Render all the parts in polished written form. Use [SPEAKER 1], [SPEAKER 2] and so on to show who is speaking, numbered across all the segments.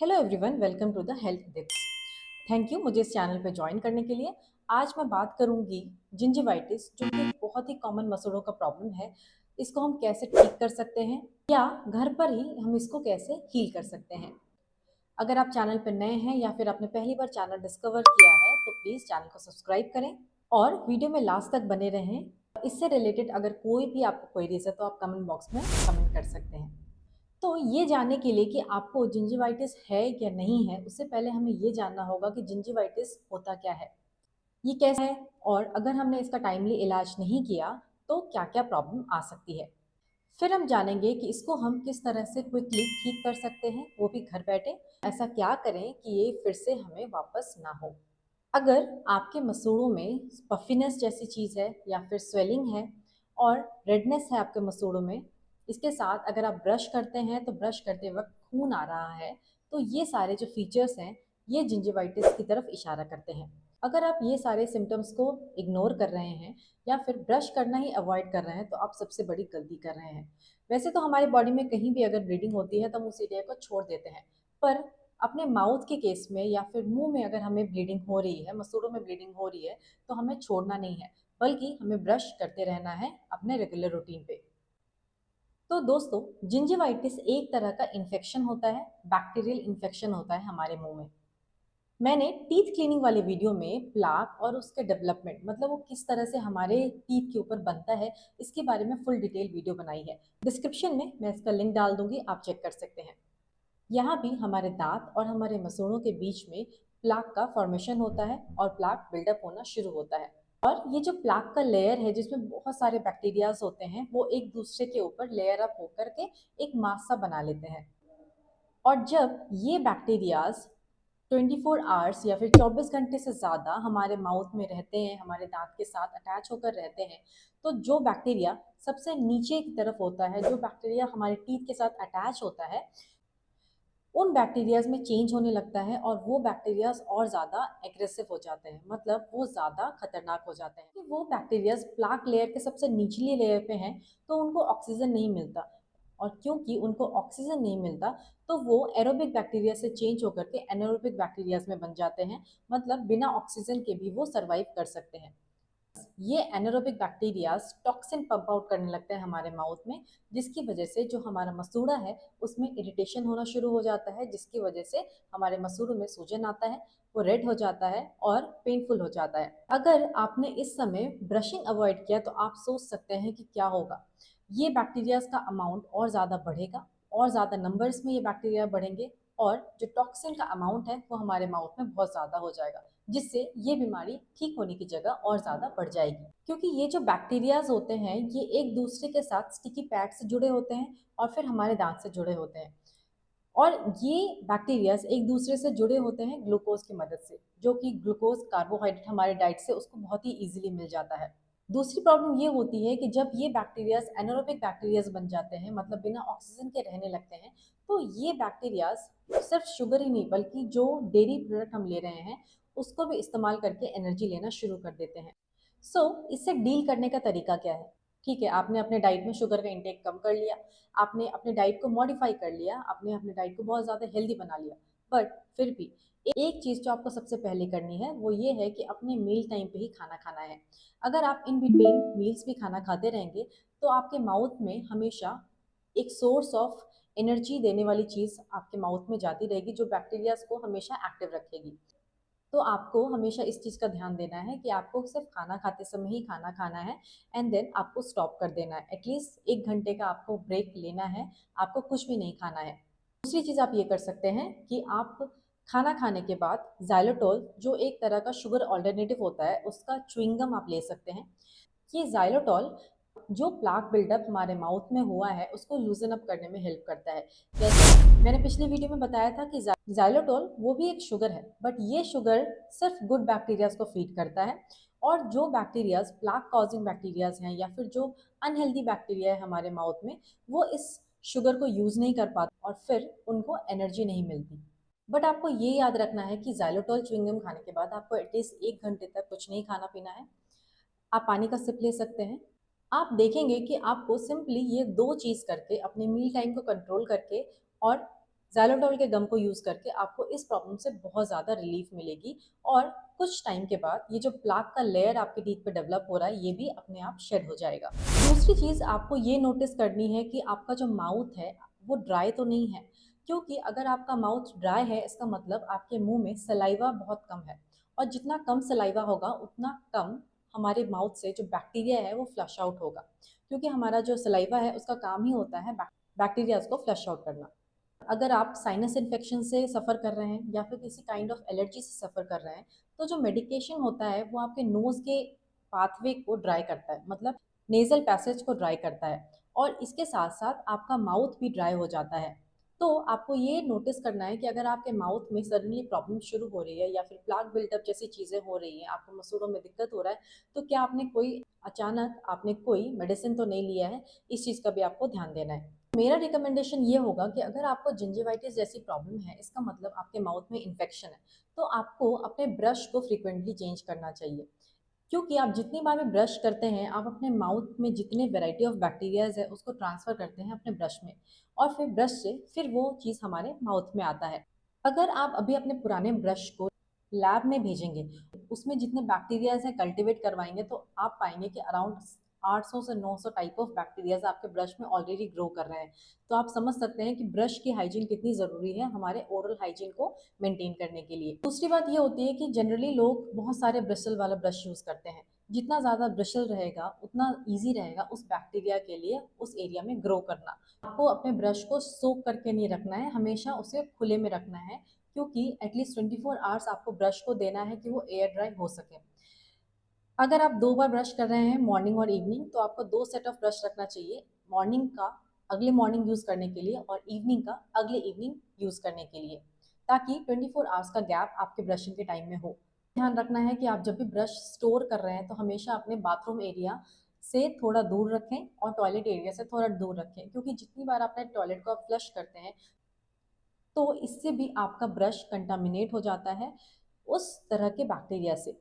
[SPEAKER 1] Hello everyone, welcome to the health tips. Thank you मुझे इस channel पे join करने के लिए। आज मैं बात करूंगी जिंजिवाइटिस, जो कि एक बहुत ही कॉमन मसूड़ों का प्रॉब्लम है। इसको हम कैसे ठीक कर सकते हैं या घर पर ही हम इसको कैसे हील कर सकते हैं। अगर आप चैनल पर नए हैं या फिर आपने पहली बार चैनल डिस्कवर किया है तो प्लीज़ चैनल को सब्सक्राइब करें और वीडियो में लास्ट तक बने रहें। इससे रिलेटेड अगर कोई भी आपको क्वेरीज है तो आप कमेंट बॉक्स में कमेंट कर सकते हैं। तो ये जानने के लिए कि आपको जिंजिवाइटिस है या नहीं है, उससे पहले हमें ये जानना होगा कि जिंजिवाइटिस होता क्या है, ये कैसा है, और अगर हमने इसका टाइमली इलाज नहीं किया तो क्या क्या प्रॉब्लम आ सकती है। फिर हम जानेंगे कि इसको हम किस तरह से क्विकली ठीक कर सकते हैं, वो भी घर बैठे। ऐसा क्या करें कि ये फिर से हमें वापस ना हो। अगर आपके मसूड़ों में पफिनेस जैसी चीज़ है या फिर स्वेलिंग है और रेडनेस है आपके मसूड़ों में, इसके साथ अगर आप ब्रश करते हैं तो ब्रश करते वक्त खून आ रहा है, तो ये सारे जो फीचर्स हैं ये जिंजिवाइटिस की तरफ इशारा करते हैं। अगर आप ये सारे सिम्टम्स को इग्नोर कर रहे हैं या फिर ब्रश करना ही अवॉइड कर रहे हैं तो आप सबसे बड़ी गलती कर रहे हैं। वैसे तो हमारी बॉडी में कहीं भी अगर ब्लीडिंग होती है तो हम उस एरिया को छोड़ देते हैं, पर अपने माउथ के केस में या फिर मुंह में अगर हमें ब्लीडिंग हो रही है, मसूड़ों में ब्लीडिंग हो रही है, तो हमें छोड़ना नहीं है, बल्कि हमें ब्रश करते रहना है अपने रेगुलर रूटीन पे। तो दोस्तों, जिंजिवाइटिस एक तरह का इन्फेक्शन होता है, बैक्टीरियल इन्फेक्शन होता है हमारे मुंह में। मैंने टीथ क्लीनिंग वाले वीडियो में प्लाक और उसके डेवलपमेंट, मतलब वो किस तरह से हमारे टीथ के ऊपर बनता है, इसके बारे में फुल डिटेल वीडियो बनाई है। डिस्क्रिप्शन में मैं इसका लिंक डाल दूंगी, आप चेक कर सकते हैं। यहाँ भी हमारे दांत और हमारे मसूड़ों के बीच में प्लाक का फॉर्मेशन होता है और प्लाक बिल्डअप होना शुरू होता है। और ये जो प्लाक का लेयर है जिसमें बहुत सारे बैक्टीरियाज होते हैं, वो एक दूसरे के ऊपर लेयर अप होकर के एक मास सा बना लेते हैं। और जब ये बैक्टीरियाज 24 आवर्स या फिर 24 घंटे से ज़्यादा हमारे माउथ में रहते हैं, हमारे दांत के साथ अटैच होकर रहते हैं, तो जो बैक्टीरिया सबसे नीचे की तरफ होता है, जो बैक्टीरिया हमारे टीथ के साथ अटैच होता है, उन बैक्टीरियाज में चेंज होने लगता है और वो बैक्टीरियाज और ज़्यादा एग्रेसिव हो जाते हैं, मतलब वो ज़्यादा खतरनाक हो जाते हैं। कि वो बैक्टीरियाज प्लाक लेयर के सबसे निचली लेयर पे हैं, तो उनको ऑक्सीजन नहीं मिलता, और क्योंकि उनको ऑक्सीजन नहीं मिलता तो वो एरोबिक बैक्टीरिया से चेंज होकर के एनारोबिक बैक्टीरियाज में बन जाते हैं, मतलब बिना ऑक्सीजन के भी वो सर्वाइव कर सकते हैं। ये anaerobic bacterias toxin pump out करने लगते हैं हमारे माउथ में, जिसकी वजह से जो हमारा मसूड़ा है उसमें इरिटेशन होना शुरू हो जाता है, जिसकी वजह से हमारे मसूड़ों में सूजन आता है, वो रेड हो जाता है और पेनफुल हो जाता है। अगर आपने इस समय ब्रशिंग अवॉइड किया तो आप सोच सकते हैं कि क्या होगा। ये बैक्टीरियाज का अमाउंट और ज़्यादा बढ़ेगा, और ज़्यादा नंबर्स में ये बैक्टीरिया बढ़ेंगे, और जो टॉक्सिन का अमाउंट है वो हमारे माउथ में बहुत ज़्यादा हो जाएगा, जिससे ये बीमारी ठीक होने की जगह और ज़्यादा बढ़ जाएगी। क्योंकि ये जो बैक्टीरियाज होते हैं ये एक दूसरे के साथ स्टिकी पैड से जुड़े होते हैं और फिर हमारे दांत से जुड़े होते हैं। और ये बैक्टीरियाज एक दूसरे से जुड़े होते हैं ग्लूकोज की मदद से, जो कि ग्लूकोज कार्बोहाइड्रेट हमारे डाइट से उसको बहुत ही ईजिली मिल जाता है। दूसरी प्रॉब्लम ये होती है कि जब ये बैक्टीरियाज एनारोबिक बैक्टीरियाज बन जाते हैं, मतलब बिना ऑक्सीजन के रहने लगते हैं, तो ये बैक्टीरियाज सिर्फ शुगर ही नहीं बल्कि जो डेयरी प्रोडक्ट हम ले रहे हैं उसको भी इस्तेमाल करके एनर्जी लेना शुरू कर देते हैं। इससे डील करने का तरीका क्या है? ठीक है, आपने अपने डाइट में शुगर का इंटेक कम कर लिया, आपने अपने डाइट को मॉडिफाई कर लिया, आपने अपने डाइट को बहुत ज़्यादा हेल्दी बना लिया, बट फिर भी एक चीज़ जो आपको सबसे पहले करनी है वो ये है कि अपने मील टाइम पे ही खाना खाना है। अगर आप इन बिटवीन मील्स भी खाना खाते रहेंगे तो आपके माउथ में हमेशा एक सोर्स ऑफ एनर्जी देने वाली चीज़ आपके माउथ में जाती रहेगी, जो बैक्टीरियाज को हमेशा एक्टिव रखेगी। तो आपको हमेशा इस चीज़ का ध्यान देना है कि आपको सिर्फ खाना खाते समय ही खाना खाना है, एंड देन आपको स्टॉप कर देना है। एटलीस्ट 1 घंटे का आपको ब्रेक लेना है, आपको कुछ भी नहीं खाना है। दूसरी चीज़ आप ये कर सकते हैं कि आप खाना खाने के बाद ज़ाइलोटोल, जो एक तरह का शुगर ऑल्टरनेटिव होता है, उसका च्युइंगम आप ले सकते हैं। ये ज़ाइलोटोल जो प्लाक बिल्डअप हमारे माउथ में हुआ है उसको लूजन अप करने में हेल्प करता है। जैसे मैंने पिछली वीडियो में बताया था कि ज़ाइलोटोल वो भी एक शुगर है, बट ये शुगर सिर्फ गुड बैक्टीरियाज को फीड करता है, और जो बैक्टीरियाज प्लाक कॉजिंग बैक्टीरियाज हैं या फिर जो अनहेल्दी बैक्टीरिया है हमारे माउथ में, वो इस शुगर को यूज़ नहीं कर पाते और फिर उनको एनर्जी नहीं मिलती। बट आपको ये याद रखना है कि ज़ाइलोटोल च्युइंगम खाने के बाद आपको एटलीस्ट 1 घंटे तक कुछ नहीं खाना पीना है। आप पानी का सिप ले सकते हैं। आप देखेंगे कि आपको सिंपली ये 2 चीज़ करके अपने मील टाइम को कंट्रोल करके और ज़ाइलोटॉल के गम को यूज़ करके आपको इस प्रॉब्लम से बहुत ज़्यादा रिलीफ मिलेगी और कुछ टाइम के बाद ये जो प्लाक का लेयर आपके टीथ पे डेवलप हो रहा है ये भी अपने आप शेड हो जाएगा। दूसरी चीज़ आपको ये नोटिस करनी है कि आपका जो माउथ है वो ड्राई तो नहीं है, क्योंकि अगर आपका माउथ ड्राई है इसका मतलब आपके मुंह में सलाइवा बहुत कम है, और जितना कम सलाइवा होगा उतना कम हमारे माउथ से जो बैक्टीरिया है वो फ्लश आउट होगा, क्योंकि हमारा जो सलाइवा है उसका काम ही होता है बैक्टीरियाज को फ्लश आउट करना। अगर आप साइनस इन्फेक्शन से सफ़र कर रहे हैं या फिर किसी काइंड ऑफ एलर्जी से सफ़र कर रहे हैं, तो जो मेडिकेशन होता है वो आपके नोज़ के पाथवे को ड्राई करता है, मतलब नेज़ल पैसेज को ड्राई करता है, और इसके साथ साथ आपका माउथ भी ड्राई हो जाता है। तो आपको ये नोटिस करना है कि अगर आपके माउथ में सडनली प्रॉब्लम शुरू हो रही है या फिर प्लाक बिल्डअप जैसी चीज़ें हो रही हैं, आपको मसूड़ों में दिक्कत हो रहा है, तो क्या आपने कोई अचानक आपने कोई मेडिसिन तो नहीं लिया है, इस चीज़ का भी आपको ध्यान देना है। मेरा रिकमेंडेशन ये होगा कि अगर आपको जिंजिवाइटिस जैसी प्रॉब्लम है, इसका मतलब आपके माउथ में इन्फेक्शन है, तो आपको अपने ब्रश को फ्रीक्वेंटली चेंज करना चाहिए, क्योंकि आप जितनी बार भी ब्रश करते हैं आप अपने माउथ में जितने वैरायटी ऑफ बैक्टीरियाज है उसको ट्रांसफ़र करते हैं अपने ब्रश में, और फिर ब्रश से फिर वो चीज़ हमारे माउथ में आता है। अगर आप अभी अपने पुराने ब्रश को लैब में भेजेंगे, उसमें जितने बैक्टीरियाज हैं कल्टीवेट करवाएंगे, तो आप पाएंगे कि अराउंड 800 से 900 टाइप ऑफ बैक्टीरियाज आपके ब्रश में ऑलरेडी ग्रो कर रहे हैं। तो आप समझ सकते हैं कि ब्रश की हाइजीन कितनी ज़रूरी है हमारे ओरल हाइजीन को मेंटेन करने के लिए। दूसरी बात ये होती है कि जनरली लोग बहुत सारे ब्रिस्टल वाला ब्रश यूज़ करते हैं। जितना ज़्यादा ब्रिस्टल रहेगा उतना ईजी रहेगा उस बैक्टीरिया के लिए उस एरिया में ग्रो करना। आपको अपने ब्रश को सोक करके नहीं रखना है, हमेशा उसे खुले में रखना है, क्योंकि एटलीस्ट 24 आवर्स आपको ब्रश को देना है कि वो एयर ड्राई हो सके। अगर आप 2 बार ब्रश कर रहे हैं मॉर्निंग और इवनिंग, तो आपको 2 सेट ऑफ ब्रश रखना चाहिए, मॉर्निंग का अगले मॉर्निंग यूज़ करने के लिए और इवनिंग का अगले इवनिंग यूज़ करने के लिए, ताकि 24 आवर्स का गैप आपके ब्रशिंग के टाइम में हो। ध्यान रखना है कि आप जब भी ब्रश स्टोर कर रहे हैं तो हमेशा अपने बाथरूम एरिया से थोड़ा दूर रखें और टॉयलेट एरिया से थोड़ा दूर रखें, क्योंकि जितनी बार अपने टॉयलेट को आप फ्लश करते हैं तो इससे भी आपका ब्रश कंटामिनेट हो जाता है उस तरह के बैक्टीरिया से।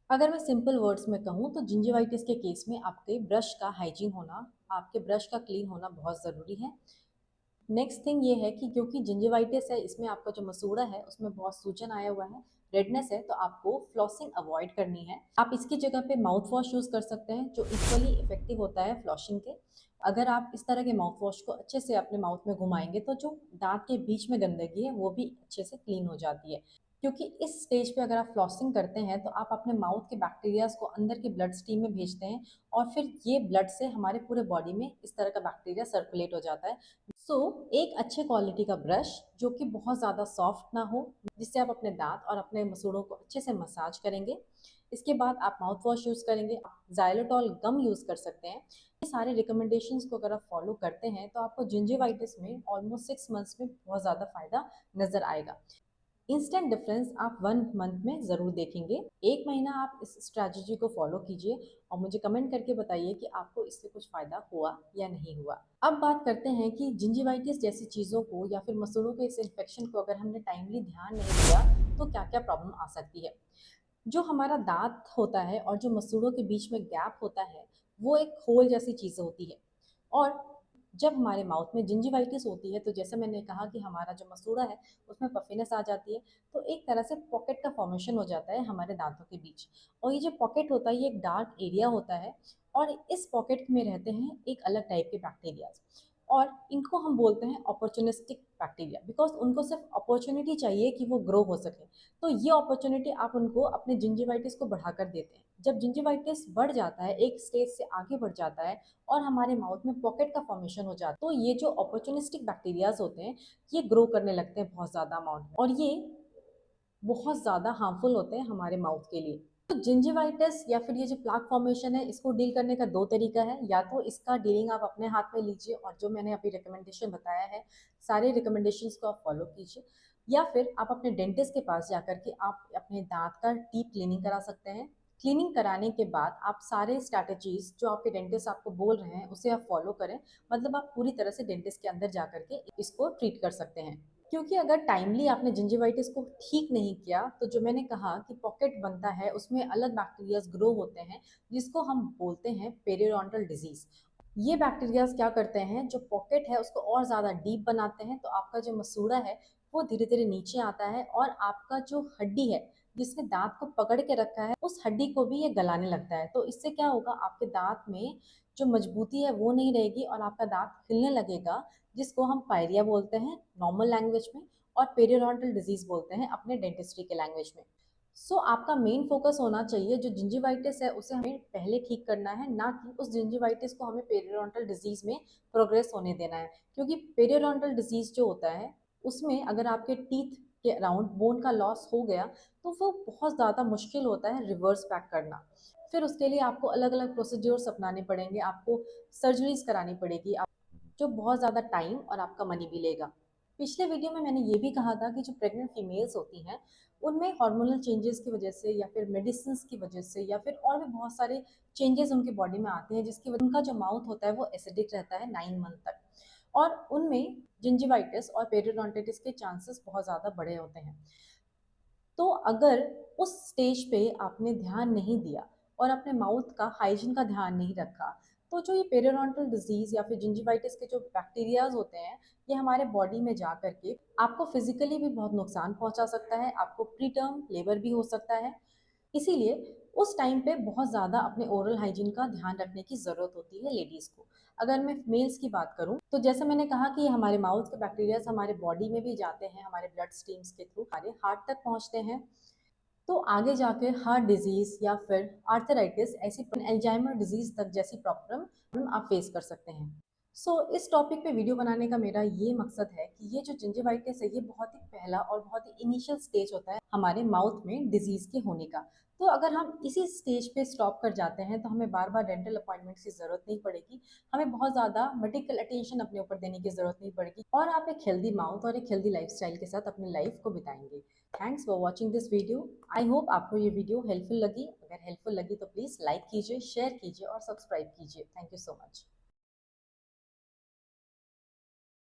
[SPEAKER 1] अगर मैं सिंपल वर्ड्स में कहूँ तो जिंजिवाइटिस के केस में आपके ब्रश का हाइजीन होना, आपके ब्रश का क्लीन होना बहुत ज़रूरी है। नेक्स्ट थिंग ये है कि क्योंकि जिंजिवाइटिस है, इसमें आपका जो मसूड़ा है उसमें बहुत सूजन आया हुआ है, रेडनेस है, तो आपको फ्लॉसिंग अवॉइड करनी है। आप इसकी जगह पे माउथ वॉश यूज़ कर सकते हैं जो इक्वली इफेक्टिव होता है फ्लॉशिंग के। अगर आप इस तरह के माउथ वॉश को अच्छे से अपने माउथ में घुमाएंगे तो जो दांत के बीच में गंदगी है वो भी अच्छे से क्लीन हो जाती है, क्योंकि इस स्टेज पे अगर आप फ्लॉसिंग करते हैं तो आप अपने माउथ के बैक्टीरियाज को अंदर के ब्लड स्ट्रीम में भेजते हैं, और फिर ये ब्लड से हमारे पूरे बॉडी में इस तरह का बैक्टीरिया सर्कुलेट हो जाता है। एक अच्छे क्वालिटी का ब्रश जो कि बहुत ज़्यादा सॉफ्ट ना हो, जिससे आप अपने दांत और अपने मसूड़ों को अच्छे से मसाज करेंगे। इसके बाद आप माउथ वॉश यूज़ करेंगे, ज़ाइलोटॉल गम यूज़ कर सकते हैं। ये सारे रिकमेंडेशंस को अगर आप फॉलो करते हैं तो आपको जिंजिवाइटिस में ऑलमोस्ट 6 मंथ्स में बहुत ज़्यादा फ़ायदा नज़र आएगा। इंस्टेंट डिफरेंस आप 1 मंथ में ज़रूर देखेंगे। 1 महीना आप इस स्ट्रैटेजी को फॉलो कीजिए और मुझे कमेंट करके बताइए कि आपको इससे कुछ फ़ायदा हुआ या नहीं हुआ। अब बात करते हैं कि जिंजिवाइटिस जैसी चीज़ों को या फिर मसूड़ों के इस इन्फेक्शन को अगर हमने टाइमली ध्यान नहीं दिया तो क्या क्या प्रॉब्लम आ सकती है। जो हमारा दांत होता है और जो मसूड़ों के बीच में गैप होता है वो एक होल जैसी चीज़ होती है, और जब हमारे माउथ में जिंजिवाइटिस होती है तो जैसे मैंने कहा कि हमारा जो मसूड़ा है उसमें पफिनेस आ जाती है, तो एक तरह से पॉकेट का फॉर्मेशन हो जाता है हमारे दांतों के बीच। और ये जो पॉकेट होता है ये एक डार्क एरिया होता है, और इस पॉकेट में रहते हैं एक अलग टाइप के बैक्टीरियाज, और इनको हम बोलते हैं अपॉर्चुनिस्टिक बैक्टीरिया, बिकॉज उनको सिर्फ अपॉर्चुनिटी चाहिए कि वो ग्रो हो सके। तो ये अपॉर्चुनिटी आप उनको अपने जिंजिवाइटिस को बढ़ाकर देते हैं। जब जिंजिवाइटिस बढ़ जाता है, एक स्टेज से आगे बढ़ जाता है और हमारे माउथ में पॉकेट का फॉर्मेशन हो जाता है, तो ये जो अपॉर्चुनिस्टिक बैक्टीरियाज होते हैं ये ग्रो करने लगते हैं बहुत ज़्यादा अमाउंट में, और ये बहुत ज़्यादा हार्मफुल होते हैं हमारे माउथ के लिए। तो जिंजिवाइटिस या फिर ये जो प्लाक फॉर्मेशन है इसको डील करने का दो तरीका है, या तो इसका डीलिंग आप अपने हाथ में लीजिए और जो मैंने अभी रिकमेंडेशन बताया है सारे रिकमेंडेशंस को आप फॉलो कीजिए, या फिर आप अपने डेंटिस्ट के पास जाकर के आप अपने दांत का डीप क्लीनिंग करा सकते हैं। क्लीनिंग कराने के बाद आप सारे स्ट्रैटेजीज जो आपके डेंटिस्ट आपको बोल रहे हैं उसे आप फॉलो करें, मतलब आप पूरी तरह से डेंटिस्ट के अंदर जा करके इसको ट्रीट कर सकते हैं। क्योंकि अगर टाइमली आपने जिंजिवाइटिस को ठीक नहीं किया तो जो मैंने कहा कि पॉकेट बनता है उसमें अलग बैक्टीरियाज ग्रो होते हैं जिसको हम बोलते हैं पेरियोडोंटल डिजीज। ये बैक्टीरियाज क्या करते हैं, जो पॉकेट है उसको और ज़्यादा डीप बनाते हैं, तो आपका जो मसूड़ा है वो धीरे धीरे नीचे आता है और आपका जो हड्डी है जिसने दांत को पकड़ के रखा है उस हड्डी को भी ये गलाने लगता है। तो इससे क्या होगा, आपके दांत में जो मजबूती है वो नहीं रहेगी और आपका दांत हिलने लगेगा, जिसको हम पायरिया बोलते हैं नॉर्मल लैंग्वेज में, और पेरियोडोंटल डिजीज बोलते हैं अपने डेंटिस्ट्री के लैंग्वेज में। आपका मेन फोकस होना चाहिए, जो जिंजिवाइटिस है उसे हमें पहले ठीक करना है, ना कि उस जिंजिवाइटिस को हमें पेरियोडोंटल डिजीज में प्रोग्रेस होने देना है। क्योंकि पेरियोडोंटल डिजीज जो होता है उसमें अगर आपके टीथ के अराउंड बोन का लॉस हो गया तो वो बहुत ज़्यादा मुश्किल होता है रिवर्स बैक करना। फिर उसके लिए आपको अलग अलग प्रोसीड्योर्स अपनाने पड़ेंगे, आपको सर्जरीज करानी पड़ेगी, जो बहुत ज़्यादा टाइम और आपका मनी भी लेगा। पिछले वीडियो में मैंने ये भी कहा था कि जो प्रेग्नेंट फीमेल्स होती हैं उनमें हार्मोनल चेंजेस की वजह से या फिर मेडिसिन की वजह से या फिर और भी बहुत सारे चेंजेस उनके बॉडी में आते हैं, जिसकी वजह उनका जो माउथ होता है वो एसिडिक रहता है 9 मंथ तक, और उनमें जिंजिवाइटिस और पेरियोडोंटिटिस के चांसेस बहुत ज़्यादा बड़े होते हैं। तो अगर उस स्टेज पे आपने ध्यान नहीं दिया और अपने माउथ का हाइजीन का ध्यान नहीं रखा, तो जो ये पेरियोडोंटल डिजीज या फिर जिंजिवाइटिस के जो बैक्टीरियाज होते हैं ये हमारे बॉडी में जा करके आपको फिजिकली भी बहुत नुकसान पहुंचा सकता है, आपको प्री टर्म लेबर भी हो सकता है। इसीलिए उस टाइम पे बहुत ज़्यादा अपने ओरल हाइजीन का ध्यान रखने की ज़रूरत होती है लेडीज़ को। अगर मैं मेल्स की बात करूं तो जैसे मैंने कहा कि हमारे माउथ के बैक्टीरियाज हमारे बॉडी में भी जाते हैं, हमारे ब्लड स्ट्रीम्स के थ्रू हमारे हार्ट तक पहुंचते हैं। तो आगे जाके हार्ट डिजीज या फिर आर्थराइटिस ऐसी एल्जाइमर डिजीज तक जैसी प्रॉब्लम आप फेस कर सकते हैं। इस टॉपिक पे वीडियो बनाने का मेरा ये मकसद है कि ये जो जिंजिवाइटिस है ये बहुत ही पहला और बहुत ही इनिशियल स्टेज होता है हमारे माउथ में डिजीज के होने का। तो अगर हम इसी स्टेज पे स्टॉप कर जाते हैं तो हमें बार बार डेंटल अपॉइंटमेंट्स की जरूरत नहीं पड़ेगी, हमें बहुत ज़्यादा मेडिकल अटेंशन अपने ऊपर देने की जरूरत नहीं पड़ेगी और आप एक हेल्दी माउथ और एक हेल्दी लाइफस्टाइल के साथ अपनी लाइफ को बिताएंगे। Thanks for watching this video. I hope आपको ये वीडियो हेल्पफुल लगी। अगर हेल्पफुल लगी तो प्लीज़ लाइक कीजिए, शेयर कीजिए और सब्सक्राइब कीजिए। Thank you so much.